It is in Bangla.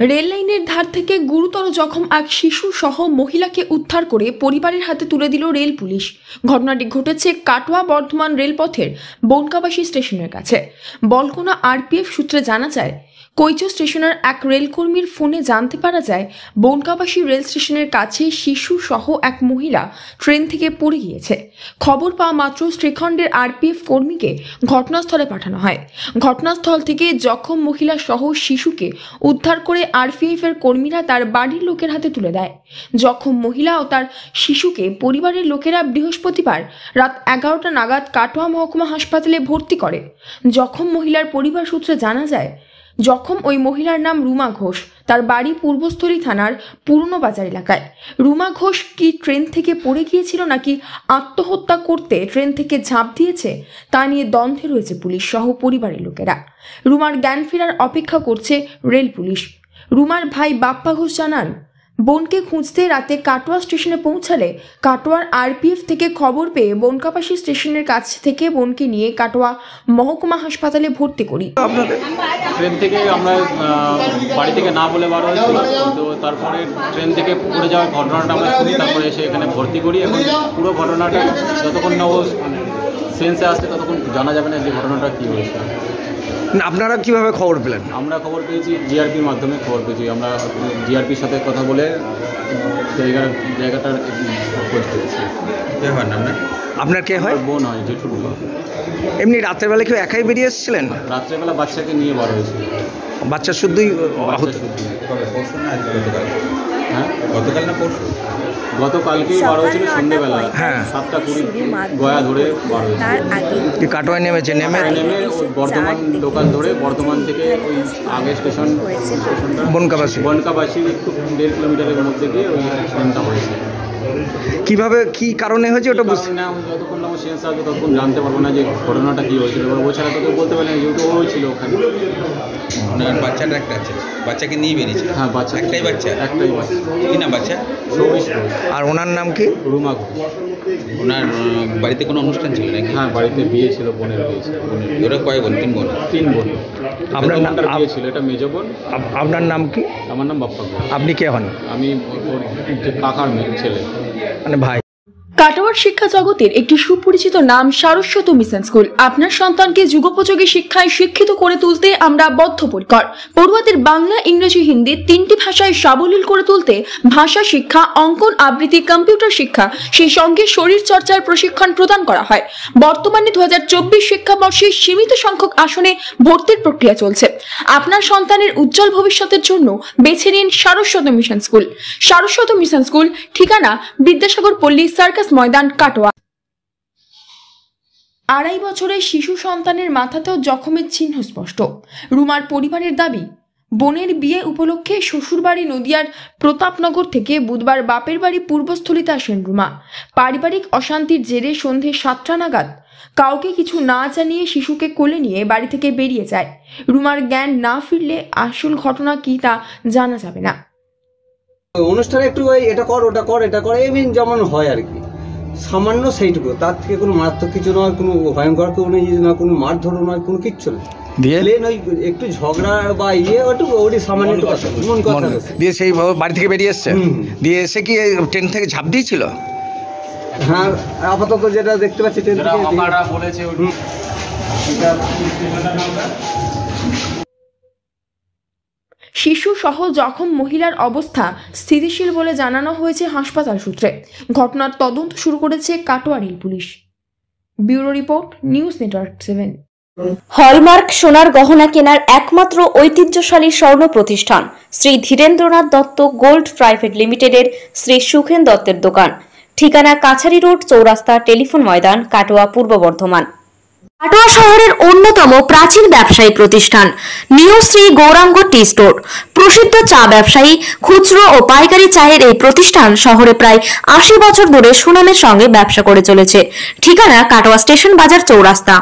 রেল লাইনের ধার থেকে গুরুতর জখম এক শিশু সহ মহিলাকে উদ্ধার করে পরিবারের হাতে তুলে দিল রেল পুলিশ। ঘটনাটি ঘটেছে কাটোয়া বর্ধমান রেলপথের বনকাবাসী স্টেশনের কাছে। বলকোনা আরপিএফ সূত্রে জানা যায়, কৈচো স্টেশনের এক রেলকর্মীর ফোনে জানতে পারা যায় বনকাবাসী রেল স্টেশনের কাছে শিশু সহ এক মহিলা ট্রেন থেকে পড়ে গিয়েছে। খবর পাওয়া মাত্র শ্রীখণ্ডের আরপিএফ কর্মীকে ঘটনাস্থলে পাঠানো হয়। ঘটনাস্থল থেকে জখম মহিলা সহ শিশুকে উদ্ধার করে আরপিএফ এর কর্মীরা তার বাড়ির লোকের হাতে তুলে দেয়। জখম মহিলা ও তার শিশুকে পরিবারের লোকেরা বৃহস্পতিবার রাত 11টা নাগাদ কাটোয়া মহকুমা হাসপাতালে ভর্তি করে। জখম মহিলার পরিবার সূত্রে জানা যায়, জখম ওই মহিলার নাম রুমা ঘোষ। তার বাড়ি পূর্বস্থলী থানার পুরনো বাজার এলাকায়। রুমা ঘোষ কি ট্রেন থেকে পড়ে গিয়েছিল নাকি আত্মহত্যা করতে ট্রেন থেকে ঝাঁপ দিয়েছে তা নিয়ে দ্বন্দ্বে রয়েছে পুলিশ সহ পরিবারের লোকেরা। রুমার জ্ঞান ফেরার অপেক্ষা করছে রেল পুলিশ। রুমার ভাই বাপ্পা ঘোষ জানান, বোনকে খুঁজতে রাতে কাটোয়া স্টেশনে পৌঁছালে কাটোয়ার আরপিএফ থেকে খবর পেয়ে বনকাবাসী স্টেশনের কাছ থেকে বোনকে নিয়ে কাটোয়া মহকুমা হাসপাতালে ভর্তি করি। ট্রেন থেকে আমরা বাড়ি থেকে না বলে বার হয়েছিল, তো তারপরে ট্রেন থেকে পড়ে যাওয়ার ঘটনাটা আমরা শুনি, তারপরে এসে এখানে ভর্তি করি। এখন পুরো ঘটনাটা যতক্ষণ না ও সেন্সে আসছে ততক্ষণ জানা যাবে না যে ঘটনাটা কী হয়েছে। আপনারা কিভাবে খবর পেলেন? আমরা খবর পেয়েছি জিআরপির মাধ্যমে খবর পেয়েছি। আমরা জিআরপির সাথে কথা বলে জায়গাটার খোঁজ পেয়েছি। কে হয় না আপনার? কে হয়? বোন হয়, জেঠুর বোন। এমনি রাত্রেবেলা কেউ একাই বেরিয়ে এসেছিলেন? রাত্রেবেলা বাচ্চাকে নিয়ে বার হয়েছিল। বাচ্চা শুদ্ধই? হ্যাঁ, গতকাল না পরশু? গতকালকেই বার হয়েছিল সন্ধ্যেবেলা। হ্যাঁ, 7টা 20 গয়া ধরে বার হয়েছিল। কাটোয়ায় নেমেছে, নেমে বর্ধমান লোকাল ধরে বর্ধমান থেকে ওই আগে স্টেশনটা বনকাবাসী একটু 1.5 কিলোমিটারের মধ্যে গিয়ে ওই ট্রেনটা হয়েছে। কিভাবে কি কারণে হয়েছে ওটা বুঝতে না, যতক্ষণ না সেন্স আসবে ততক্ষণ জানতে পারবো না যে ঘটনাটা কী হয়েছিল। এবার ও ছাড়া তো কেউ বলতে পারে না, যেহেতু ও ছিল ওখানে। ওনার বাচ্চাটা একটা আছে, বাচ্চাকে নিয়ে বেরিয়েছে? হ্যাঁ, বাচ্চা একটাই বাচ্চা। কি নাম বাচ্চা? আর ওনার নাম কি? রুমা ঘোষ। ওনার বাড়িতে কোনো অনুষ্ঠান ছিল নাকি? হ্যাঁ, বাড়িতে বিয়ে ছিল, বোনের বিয়ে ছিল। ওরা কয় বোন? 3 বোন। 3 বোন। আপনার বিয়ে ছিল, এটা মেজ বোন। আপনার নাম কি? আমার নাম বাপ্পা ঘোষ। আপনি কে হন? আমি ওর কাকার ছেলে, মানে ভাই। কাটোয়ার শিক্ষা জগতের একটি সুপরিচিত নাম সারস্বত মিশন স্কুল। আপনার সন্তানকে যুগোপযোগী শিক্ষায় শিক্ষিত করে তুলতে আমরা বদ্ধপরিকর। পড়ুয়াদের বাংলা, ইংরেজি, হিন্দি 3টি ভাষায় সাবলীল করে তুলতে ভাষা শিক্ষা, অঙ্কন, আবৃত্তি, কম্পিউটার শিক্ষা, সেই সঙ্গে শরীর চর্চার প্রশিক্ষণ প্রদান করা হয়। বর্তমানে 2024 শিক্ষাবর্ষে সীমিত সংখ্যক আসনে ভর্তির প্রক্রিয়া চলছে। আপনার সন্তানের উজ্জ্বল ভবিষ্যতের জন্য বেছে নিন Saraswat mission school. Saraswat mission school ঠিকানা বিদ্যাসাগর পল্লী সার্কাস ময়দান, কাটোয়া। 2.5 বছরের শিশু সন্তানের মাথাতেও জখমের চিহ্ন স্পষ্ট। রুমার পরিবারের দাবি, বোনের বিয়ে উপলক্ষে শ্বশুরবাড়ি নদিয়ার প্রতাপনগর থেকে বুধবার বাপের বাড়ি পূর্বস্থলীতে আসেন রুমা। পারিবারিক অশান্তির জেরে সন্ধে 7টা নাগাদ কাউকে কিছু না জানিয়ে শিশুকে কোলে নিয়ে বাড়ি থেকে বেরিয়ে যায়। রুমার জ্ঞান না ফিরলে আসল ঘটনা কি তা জানা যাবে না। অনুষ্ঠানে একটু এটা কর ওটা কর এটা কর এমনি যেমন হয় আর কি, সামান্য সেইটুকু, তার থেকে কোনো মারাত্মক কিছু নয়, কোনো ভয়ঙ্কর কোনো না, কোনো মারধর নয়, কোনো কিচ্ছু না। প্লেন ওই একটু ঝগড়া বা ওটি সামান্য মন কথা দিয়ে সেই বাড়ি থেকে বেরিয়ে এসছে। দিয়ে এসে কি ট্রেন থেকে ঝাঁপ দিয়েছিল? হ্যাঁ, আপাতত যেটা দেখতে পাচ্ছি ট্রেন থেকে বলেছে। শিশু সহ জখম মহিলার অবস্থা স্থিতিশীল বলে জানানো হয়েছে হাসপাতাল সূত্রে। ঘটনার তদন্ত শুরু করেছে Katwa rail police. Bureau report, news network 7। Hallmark সোনার গহনা কেনার একমাত্র ঐতিহ্যশালী স্বর্ণ প্রতিষ্ঠান শ্রী ধীরেন্দ্রনাথ দত্ত গোল্ড প্রাইভেট লিমিটেডের শ্রী সুখেন দত্তের দোকান। ঠিকানা কাছারি রোড, চৌরাস্তা, টেলিফোন ময়দান, কাটোয়া, পূর্ব বর্ধমান। কাটোয়া শহরের অন্যতম প্রাচীন ব্যবসায়ী প্রতিষ্ঠান new Shri Gauranga tea store. প্রসিদ্ধ চা ব্যবসায়ী, খুচরো ও পাইকারি চায়ের এই প্রতিষ্ঠান শহরে প্রায় 80 বছর ধরে সুনামের সঙ্গে ব্যবসা করে চলেছে। ঠিকানা কাটোয়া স্টেশন বাজার, চৌরাস্তা।